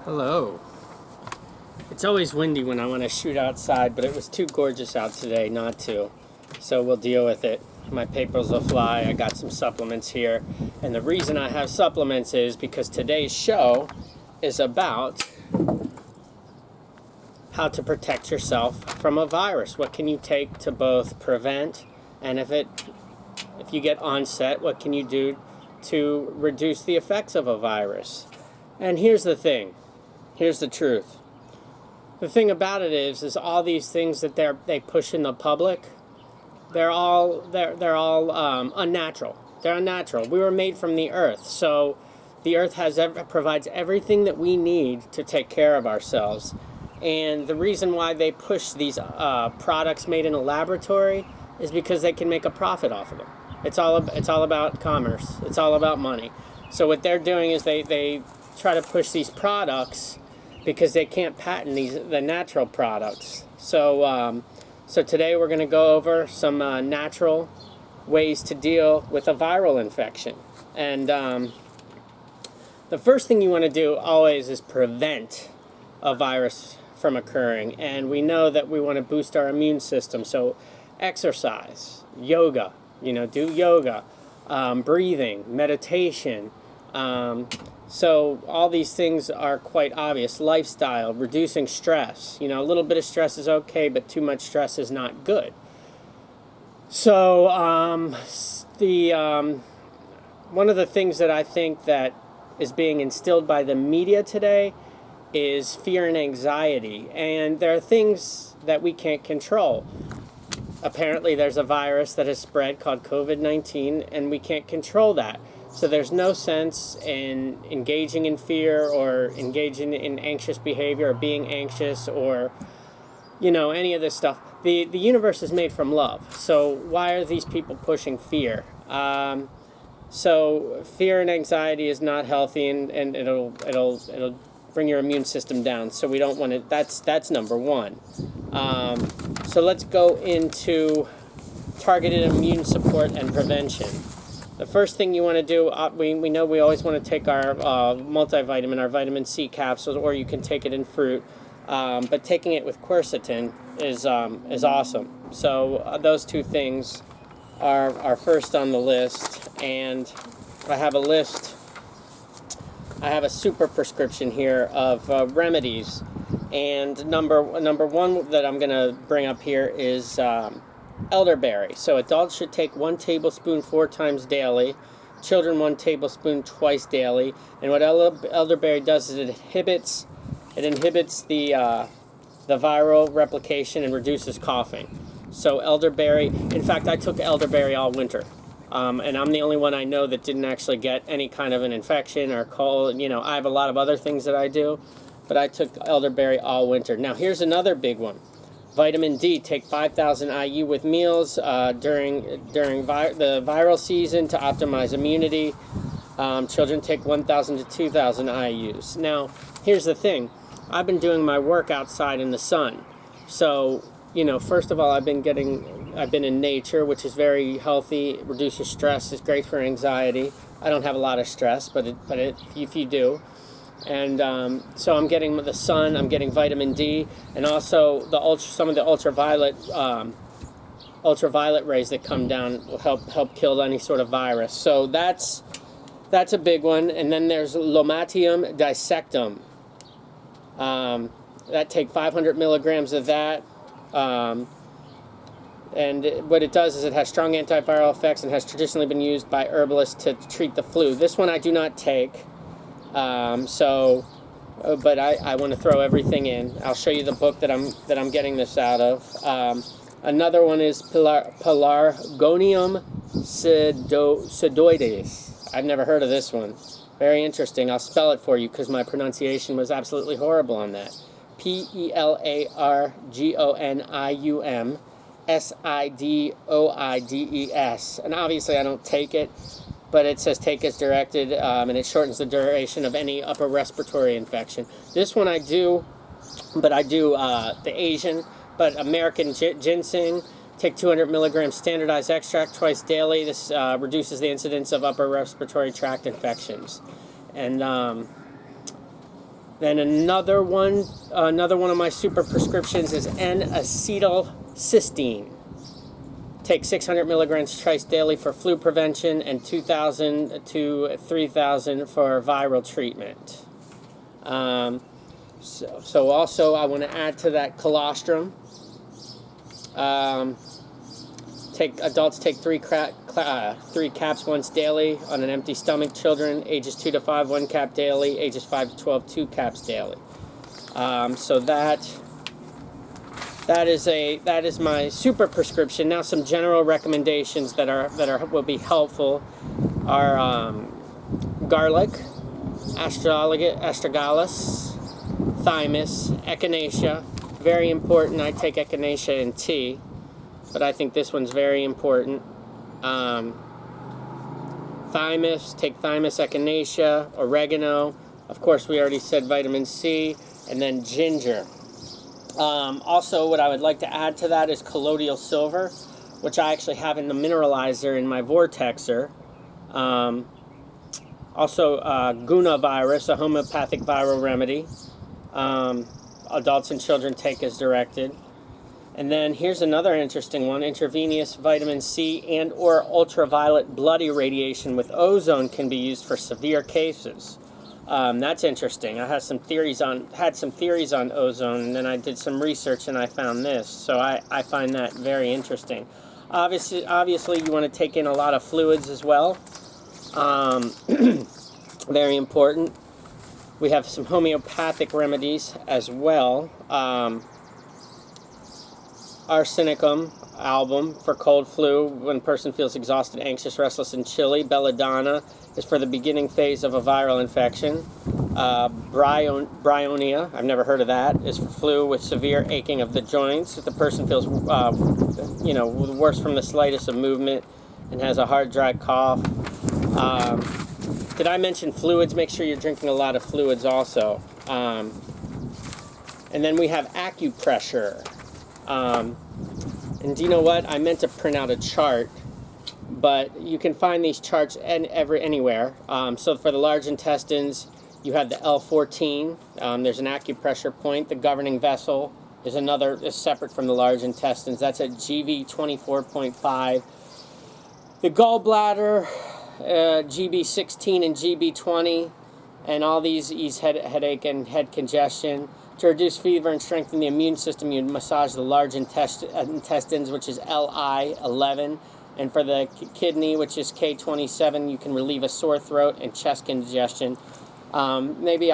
Hello. It's always windy when I want to shoot outside, but it was too gorgeous out today not to. So we'll deal with it. My papers will fly. I got some supplements here. And the reason I have supplements is because today's show is about how to protect yourself from a virus. What can you take to both prevent, and if you get onset, what can you do to reduce the effects of a virus? And here's the thing. Here's the truth. The thing about it is all these things that they push in the public, they're all unnatural. They're unnatural. We were made from the earth, so the earth provides everything that we need to take care of ourselves. And the reason why they push these products made in a laboratory is because they can make a profit off of them. It's all about commerce. It's all about money. So what they're doing is they try to push these products because they can't patent the natural products. So today we're going to go over some natural ways to deal with a viral infection. And the first thing you want to do always is prevent a virus from occurring. And we know that we want to boost our immune system. So exercise, yoga, do yoga, breathing, meditation. So all these things are quite obvious. Lifestyle, reducing stress. A little bit of stress is okay, but too much stress is not good. So one of the things that I think that is being instilled by the media today is fear and anxiety. And there are things that we can't control. Apparently there's a virus that has spread called COVID-19, and we can't control that. So there's no sense in engaging in fear or engaging in anxious behavior or being anxious or, any of this stuff. The universe is made from love. So why are these people pushing fear? So fear and anxiety is not healthy, and it'll bring your immune system down. So we don't want it. That's number one. So let's go into targeted immune support and prevention. The first thing you want to do, we know we always want to take our multivitamin, our vitamin C capsules, or you can take it in fruit. But taking it with quercetin is awesome. So those two things are first on the list. And I have a list. I have a super prescription here of remedies. And number one that I'm going to bring up here is elderberry. So adults should take 1 tablespoon 4 times daily. Children 1 tablespoon twice daily. And what elderberry does is it inhibits the viral replication and reduces coughing. So elderberry. In fact, I took elderberry all winter, and I'm the only one I know that didn't actually get any kind of an infection or cold. I have a lot of other things that I do, but I took elderberry all winter. Now here's another big one. Vitamin D, take 5,000 IU with meals during the viral season to optimize immunity. Children take 1,000 to 2,000 IUs. Now, here's the thing. I've been doing my work outside in the sun. So, first of all, I've been in nature, which is very healthy. It reduces stress. It's great for anxiety. I don't have a lot of stress, but if you do. And so I'm getting the sun, I'm getting vitamin D, and also some of the ultraviolet rays that come down will help kill any sort of virus. So that's a big one. And then there's Lomatium dissectum. That take 500 milligrams of that. And what it does is it has strong antiviral effects and has traditionally been used by herbalists to treat the flu. This one I do not take. But I want to throw everything in. I'll show you the book that I'm getting this out of. Another one is Pelargonium sedoides. I've never heard of this one. Very interesting. I'll spell it for you because my pronunciation was absolutely horrible on that. Pelargonium sidoides. And obviously I don't take it, but it says take as directed, and it shortens the duration of any upper respiratory infection. This one I do, but I do the Asian, but American ginseng. Take 200 milligrams standardized extract twice daily. This reduces the incidence of upper respiratory tract infections. And Then another one of my super prescriptions is N-acetylcysteine. Take 600 milligrams twice daily for flu prevention and 2,000 to 3,000 for viral treatment. So also I want to add to that colostrum. Adults take three caps once daily on an empty stomach. Children ages 2 to 5, 1 cap daily. Ages 5 to 12, 2 caps daily. So that is my super prescription. Now some general recommendations that will be helpful are garlic, astragalus, thymus, echinacea. Very important. I take echinacea in tea, but I think this one's very important. Thymus, take thymus, echinacea, oregano. Of course, we already said vitamin C, and then ginger. Also, what I would like to add to that is colloidal silver, which I actually have in the mineralizer in my vortexer. Also, Guna virus, a homeopathic viral remedy. Adults and children take as directed. And then here's another interesting one. Intravenous vitamin C and or ultraviolet blood irradiation with ozone can be used for severe cases. That's interesting. I had some theories on ozone, and then I did some research and I found this. So I find that very interesting. Obviously you want to take in a lot of fluids as well. Very important. We have some homeopathic remedies as well. Arsenicum album for cold flu when a person feels exhausted, anxious, restless, and chilly. Belladonna is for the beginning phase of a viral infection. Bryonia, I've never heard of that, is for flu with severe aching of the joints. If the person feels worse from the slightest of movement and has a hard, dry cough. Did I mention fluids? Make sure you're drinking a lot of fluids also. And then we have acupressure. And do you know what? I meant to print out a chart, but you can find these charts anywhere. So for the large intestines, you have the L14. There's an acupressure point. The governing vessel is separate from the large intestines. That's at GV 24.5. The gallbladder, GB 16 and GB 20, and all these ease headache and head congestion. To reduce fever and strengthen the immune system, you massage the large intestines, which is LI 11, and for the kidney, which is K27, you can relieve a sore throat and chest congestion. Maybe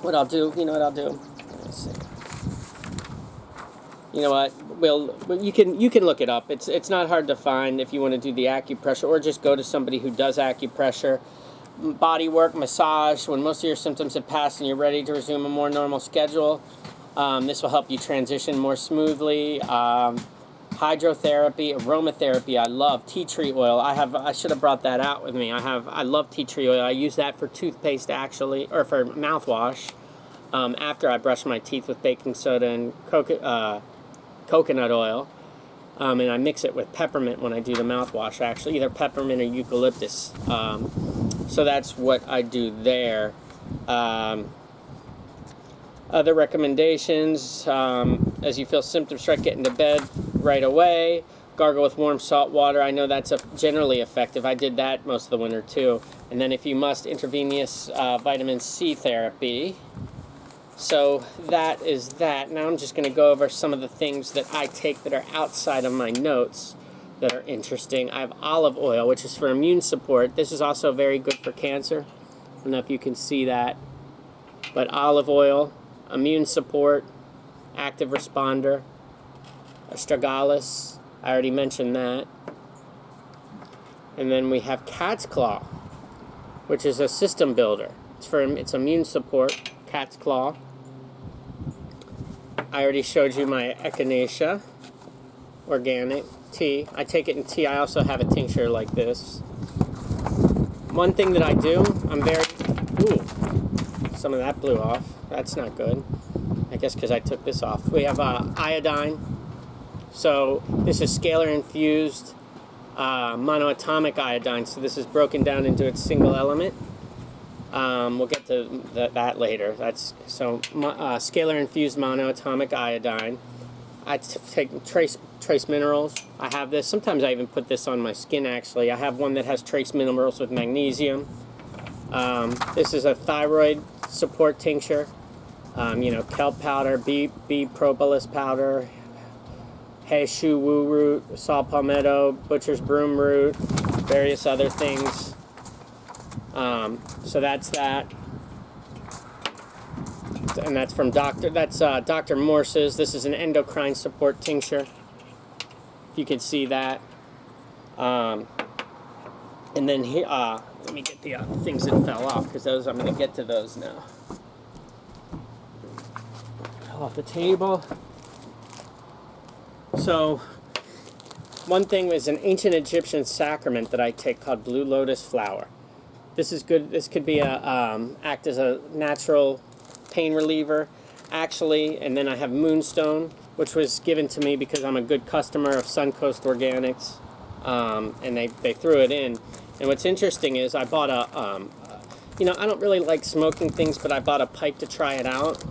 what I'll do. Let's see. You know what? You can look it up. It's not hard to find if you want to do the acupressure, or just go to somebody who does acupressure. Body work, massage, when most of your symptoms have passed and you're ready to resume a more normal schedule. This will help you transition more smoothly. Hydrotherapy, aromatherapy, I love tea tree oil. I should have brought that out with me. I love tea tree oil. I use that for toothpaste actually, or for mouthwash. After I brush my teeth with baking soda and coconut oil. And I mix it with peppermint when I do the mouthwash, actually, either peppermint or eucalyptus. So that's what I do there. Other recommendations, as you feel symptoms, start getting to bed right away. Gargle with warm salt water. I know that's generally effective. I did that most of the winter too. And then if you must, intravenous vitamin C therapy. So that is that. Now I'm just going to go over some of the things that I take that are outside of my notes that are interesting. I have olive oil, which is for immune support. This is also very good for cancer. I don't know if you can see that. But olive oil, immune support, active responder, astragalus, I already mentioned that. And then we have cat's claw, which is a system builder. It's immune support, cat's claw. I already showed you my echinacea, organic tea. I take it in tea. I also have a tincture like this. One thing that I do, some of that blew off. That's not good. I guess because I took this off. We have iodine. So this is scalar infused monoatomic iodine. So this is broken down into its single element. We'll get to that later. That's so scalar infused monoatomic iodine. I take trace minerals. I have this. Sometimes I even put this on my skin. Actually, I have one that has trace minerals with magnesium. This is a thyroid support tincture. Kelp powder, bee propolis powder, hay shu wu root, saw palmetto, butcher's broom root, various other things. So that's that. And that's from Dr. Morse's. This is an endocrine support tincture. If you can see that. And then here, let me get the things that fell off, because those I'm going to get to those now. Fell off the table. So, one thing was an ancient Egyptian sacrament that I take called blue lotus flower. This is good. This could be act as a natural pain reliever, actually. And then I have moonstone, which was given to me because I'm a good customer of Suncoast Organics, and they threw it in. And what's interesting is I bought I don't really like smoking things, but I bought a pipe to try it out.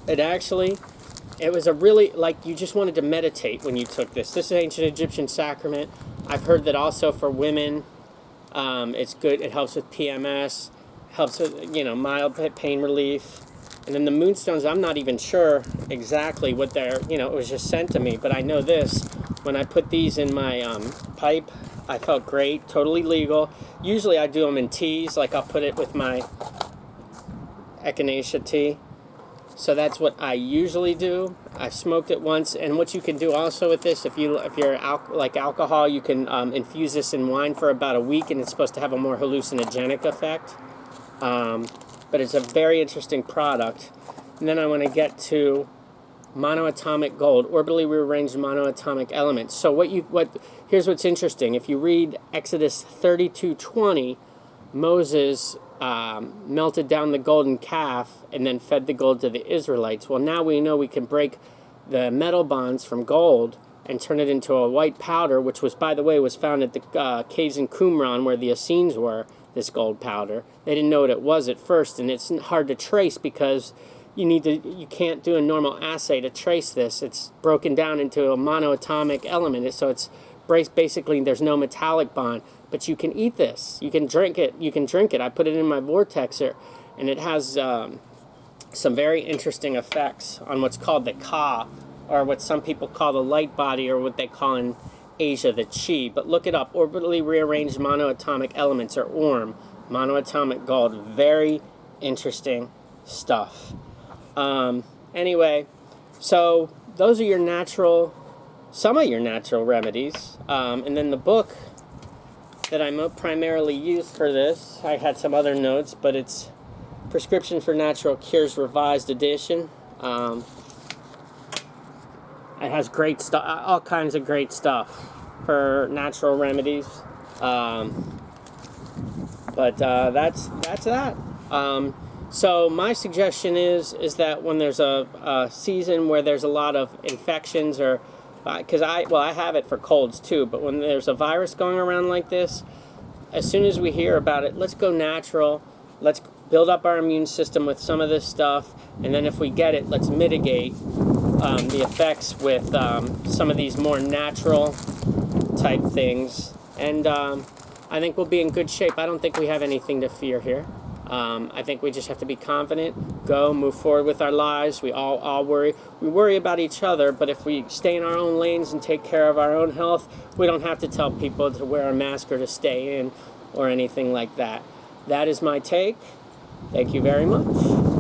It was a really, like, you just wanted to meditate when you took this. This is ancient Egyptian sacrament. I've heard that also for women, it's good. It helps with PMS, helps with, mild pain relief. And then the moonstones, I'm not even sure exactly what they're, it was just sent to me. But I know this, when I put these in my pipe, I felt great, totally legal. Usually I do them in teas, like I'll put it with my echinacea tea. So that's what I usually do. I've smoked it once, and what you can do also with this, if you're like alcohol, you can infuse this in wine for about a week, and it's supposed to have a more hallucinogenic effect. But it's a very interesting product. And then I want to get to monoatomic gold, orbitally rearranged monoatomic elements. So here's what's interesting. If you read Exodus 32:20, Moses melted down the golden calf and then fed the gold to the Israelites. Well, now we know we can break the metal bonds from gold and turn it into a white powder, which was, by the way, was found at the caves in Qumran where the Essenes were, this gold powder. They didn't know what it was at first, and it's hard to trace because you can't do a normal assay to trace this. It's broken down into a monoatomic element, so it's basically there's no metallic bond. But you can eat this. You can drink it. I put it in my vortexer, and it has some very interesting effects on what's called the Ka, or what some people call the light body, or what they call in Asia the Chi. But look it up. Orbitally rearranged monoatomic elements, or ORM, monoatomic gold. Very interesting stuff. Anyway, so those are some of your natural remedies. And then the book that I primarily used for this, I had some other notes, but it's Prescription for Natural Cures Revised Edition. It has great stuff, all kinds of great stuff for natural remedies. But that's that. So my suggestion is that when there's a season where there's a lot of infections, or because I have it for colds too, but when there's a virus going around like this, as soon as we hear about it, let's go natural. Let's build up our immune system with some of this stuff, and then if we get it, let's mitigate the effects with some of these more natural type things. And I think we'll be in good shape. I don't think we have anything to fear here. I think we just have to be confident, move forward with our lives. We all worry. We worry about each other, but if we stay in our own lanes and take care of our own health, we don't have to tell people to wear a mask or to stay in or anything like that. That is my take. Thank you very much.